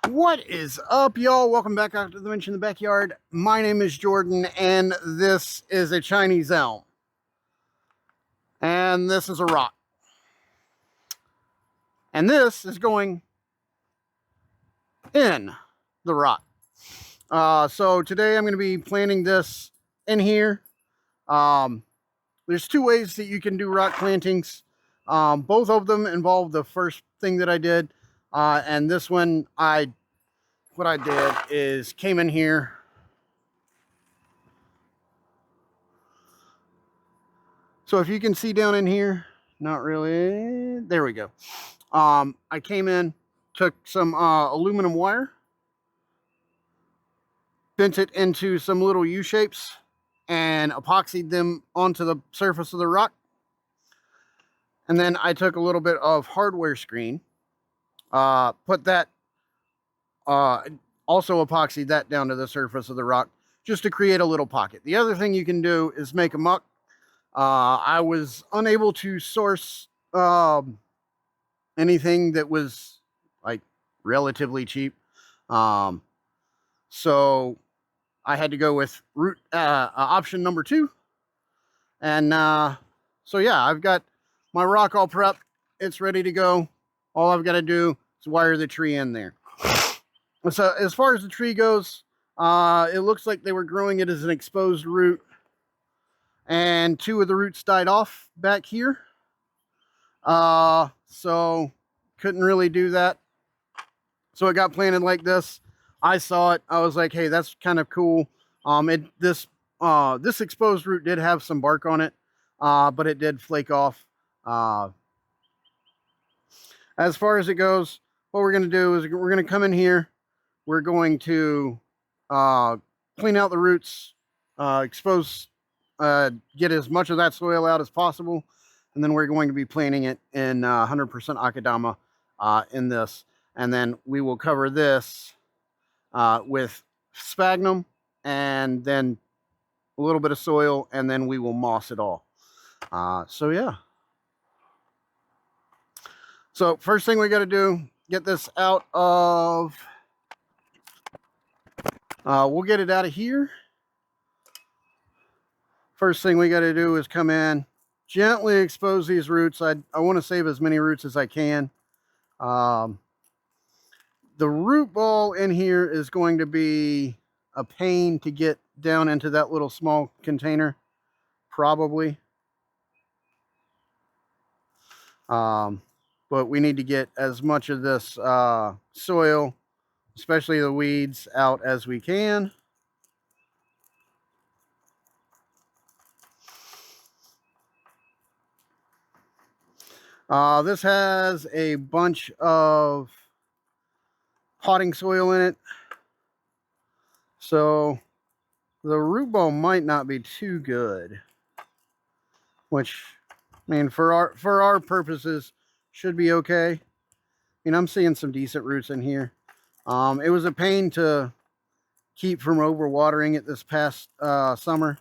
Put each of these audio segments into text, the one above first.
What is up, y'all? Welcome back out to the Bench in the Backyard. My name is Jordan, and this is a Chinese Elm. And this is a rock. And this is going in the rock. So today I'm going to be planting this in here. There's two ways that you can do rock plantings. Both of them involve the first thing that I did. And this one, what I did is came in here. So if you can see down in here, not really, there we go. I came in, took some aluminum wire, bent it into some little U-shapes, and epoxied them onto the surface of the rock. And then I took a little bit of hardware screen, put that, also epoxied that down to the surface of the rock, just to create a little pocket. The other thing you can do is make a muck. I was unable to source anything that was like relatively cheap. So I had to go with option number 2. And so yeah, I've got my rock all prepped. It's ready to go. All I've got to do is wire the tree in there. So as far as the tree goes, it looks like they were growing it as an exposed root. And 2 of the roots died off back here. So couldn't really do that. So it got planted like this. I saw it. I was like, hey, that's kind of cool. This exposed root did have some bark on it, but it did flake off. As far as it goes, what we're going to do is we're going to come in here. We're going to clean out the roots, expose, get as much of that soil out as possible. And then we're going to be planting it in 100% Akadama in this. And then we will cover this with sphagnum and then a little bit of soil, and then we will moss it all. So yeah. So first thing we got to do, get this out of, we'll get it out of here. First thing we got to do is come in, gently expose these roots. I want to save as many roots as I can. The root ball in here is going to be a pain to get down into that little small container, probably. But we need to get as much of this soil, especially the weeds, out as we can. This has a bunch of potting soil in it, so the root ball might not be too good, which, I mean, for our purposes, should be okay. I mean, I'm seeing some decent roots in here. It was a pain to keep from overwatering it this past summer.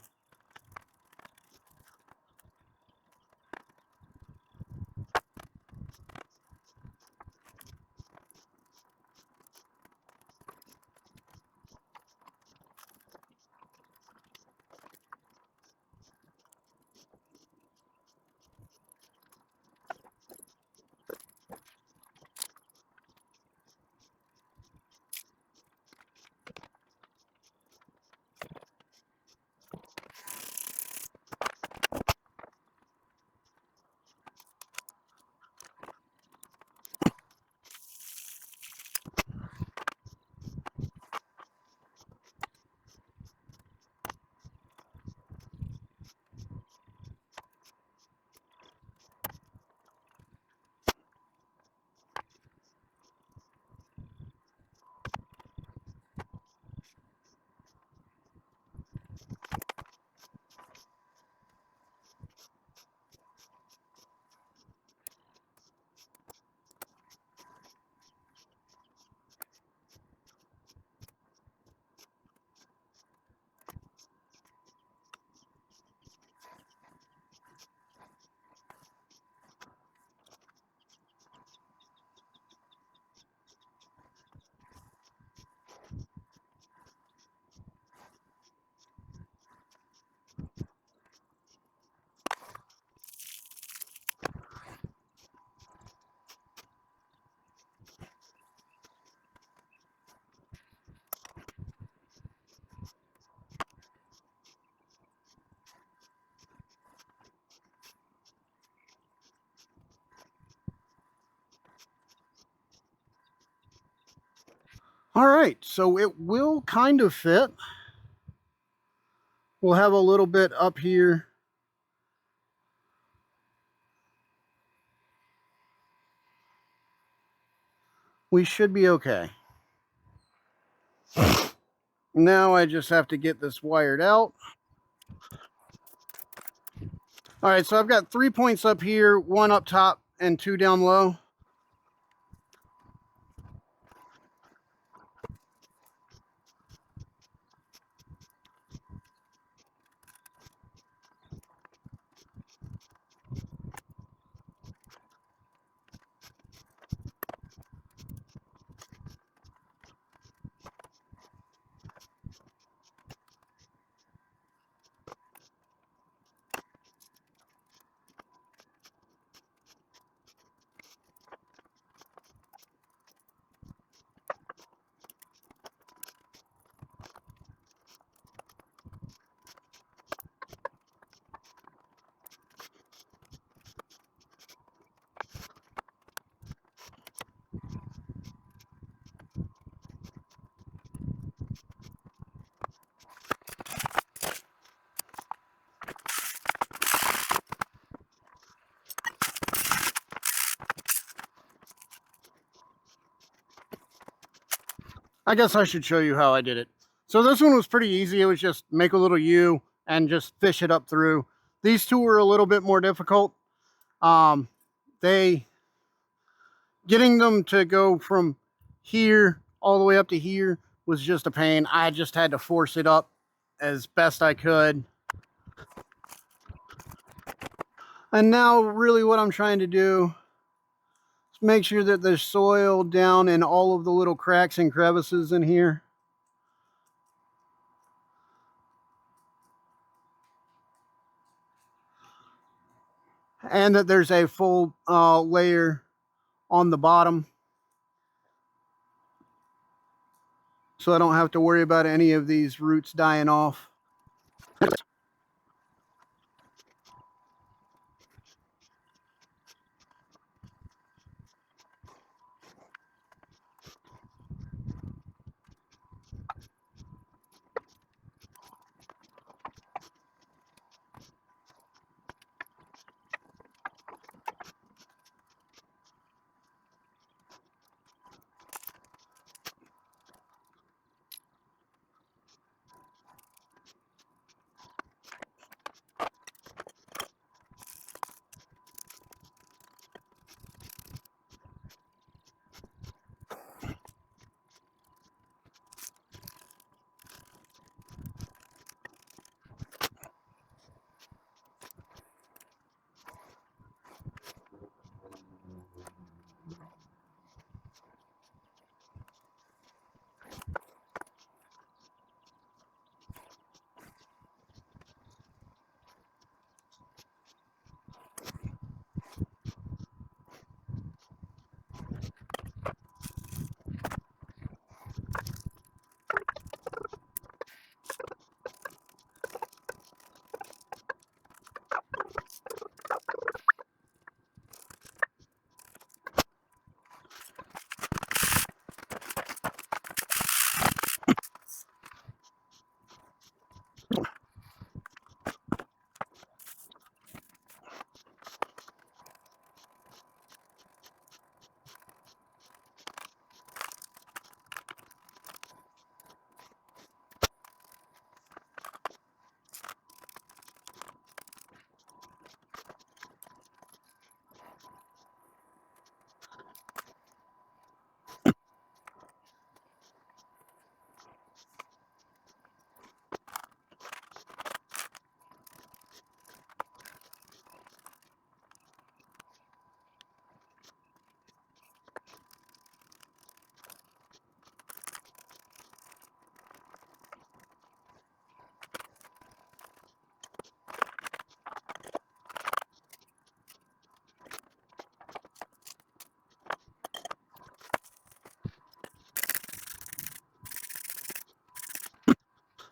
All right, so it will kind of fit. We'll have a little bit up here. We should be okay. Now I just have to get this wired out. All right, so I've got 3 points up here, 1 up top and 2 down low. I guess I should show you how I did it. So this one was pretty easy. It was just make a little U and just fish it up through. These two were a little bit more difficult. They getting them to go from here all the way up to here was just a pain. I just had to force it up as best I could. And now really what I'm trying to do is make sure that there's soil down in all of the little cracks and crevices in here. And that there's a full layer on the bottom, so I don't have to worry about any of these roots dying off.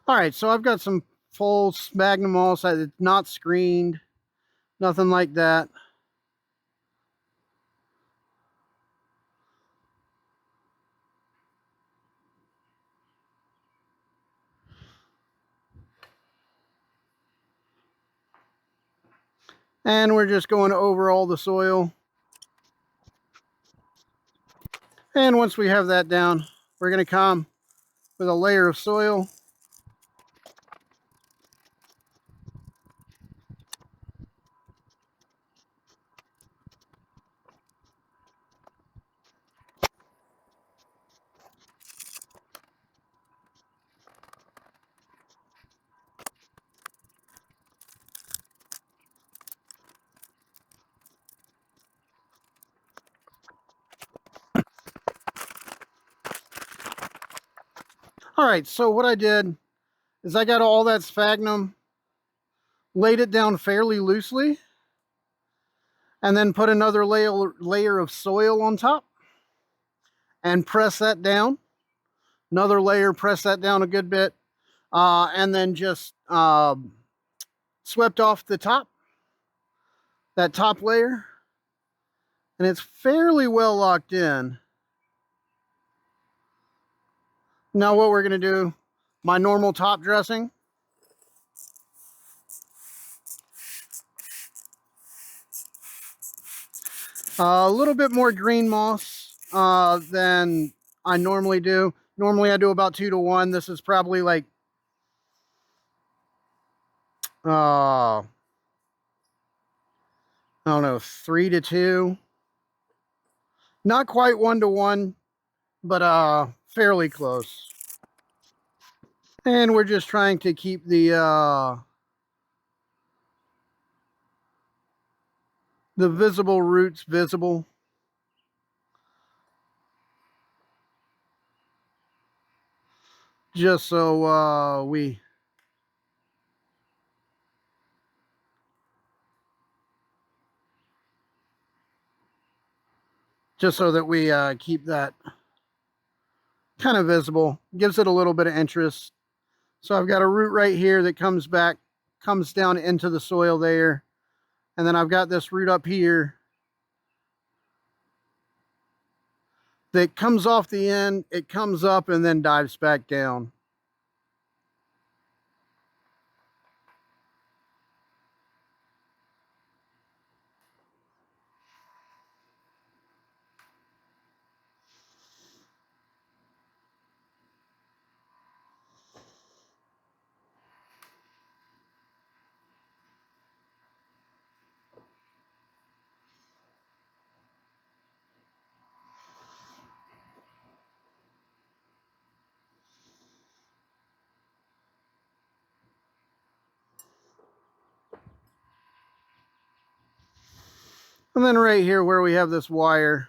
All right, so I've got some full sphagnum moss. It's not screened, nothing like that. And we're just going over all the soil. And once we have that down, we're going to come with a layer of soil. All right, so what I did is I got all that sphagnum, laid it down fairly loosely, and then put another layer of soil on top and press that down. Another layer, press that down a good bit, and then just swept off the top, that top layer, and it's fairly well locked in. Now what we're going to do, my normal top dressing. A little bit more green moss than I normally do. Normally I do about 2 to 1. This is probably like I don't know, 3 to 2. Not quite 1 to 1, but fairly close. And we're just trying to keep the visible roots visible. Just so that we keep that kind of visible. Gives it a little bit of interest. So I've got a root right here that comes down into the soil there. And then I've got this root up here that comes off the end. It comes up and then dives back down. And then right here where we have this wire,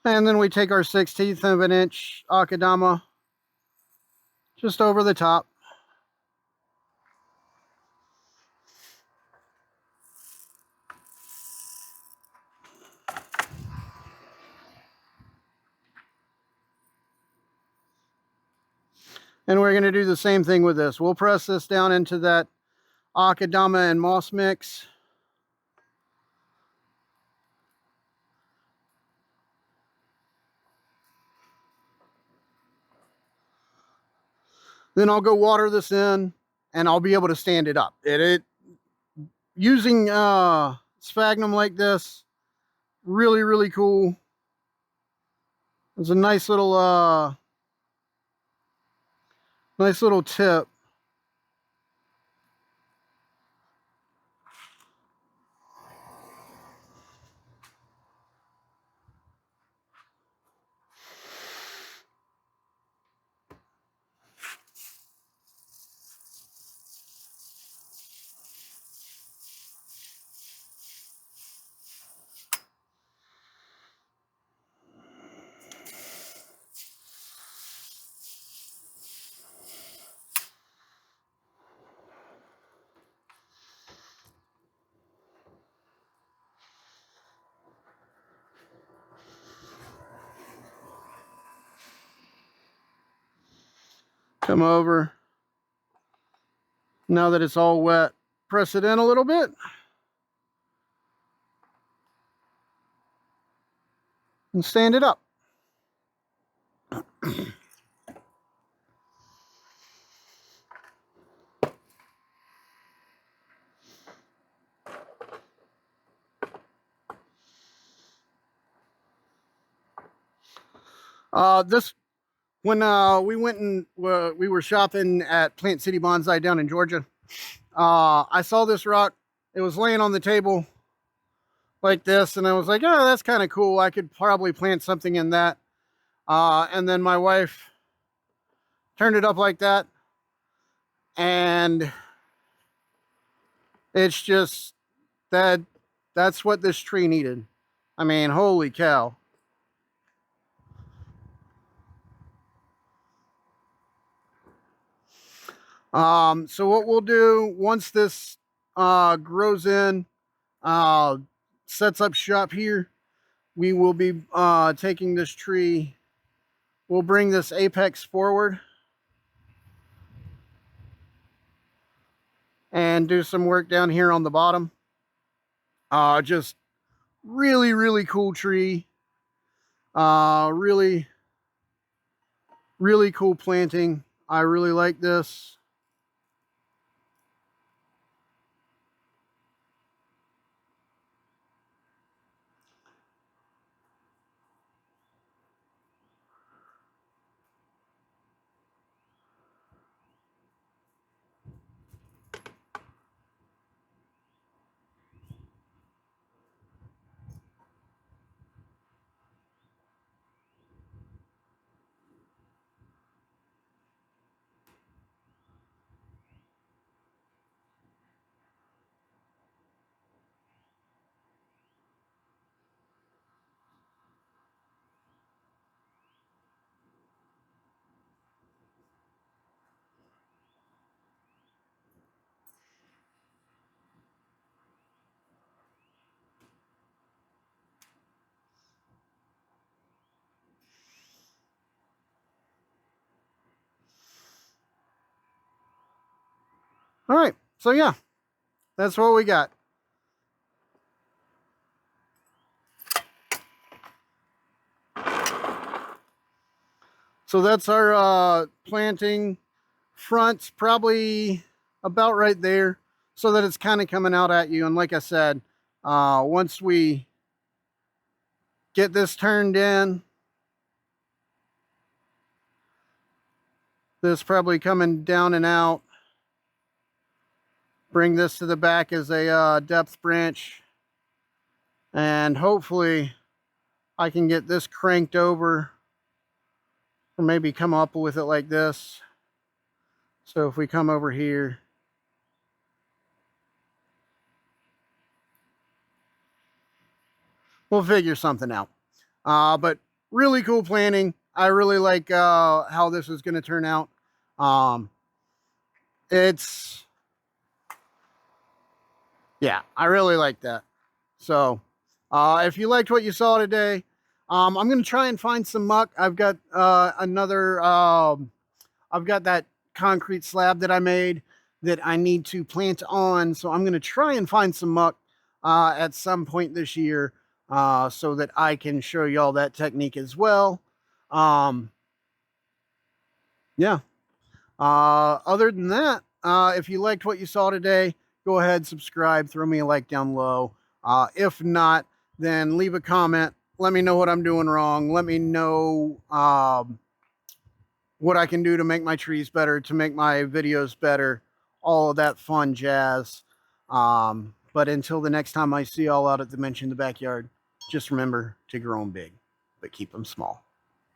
and then we take our 1/16 of an inch akadama just over the top. And we're going to do the same thing with this. We'll press this down into that akadama and moss mix. Then I'll go water this in and I'll be able to stand it up. Using sphagnum like this, really, really cool. It's a nice little tip. Come over. Now that it's all wet, press it in a little bit. and stand it up. This when we went and we were shopping at Plant City Bonsai down in Georgia. I saw this rock. It was laying on the table like this, and I was like, oh, that's kind of cool. I could probably plant something in that. And then my wife turned it up like that, and it's just that's what this tree needed. I mean, holy cow. So what we'll do once this grows in, sets up shop here, we will be taking this tree. We'll bring this apex forward and do some work down here on the bottom. Just really, really cool tree. Really, really cool planting. I really like this. All right, so yeah, that's what we got. So that's our planting. Front's probably about right there, so that it's kind of coming out at you. And like I said, once we get this turned in, this probably coming down and out. Bring this to the back as a depth branch, and hopefully I can get this cranked over, or maybe come up with it like this. So if we come over here, we'll figure something out. But really cool planning. I really like how this is going to turn out. Yeah, I really like that. So if you liked what you saw today, I'm going to try and find some muck. I've got I've got that concrete slab that I made that I need to plant on. So I'm going to try and find some muck at some point this year so that I can show y'all that technique as well. Yeah. Other than that, if you liked what you saw today, go ahead, subscribe, throw me a like down low. If not, then leave a comment. Let me know what I'm doing wrong. Let me know what I can do to make my trees better, to make my videos better, all of that fun jazz. But until the next time I see y'all out at Dimension in the Backyard, just remember to grow them big, but keep them small.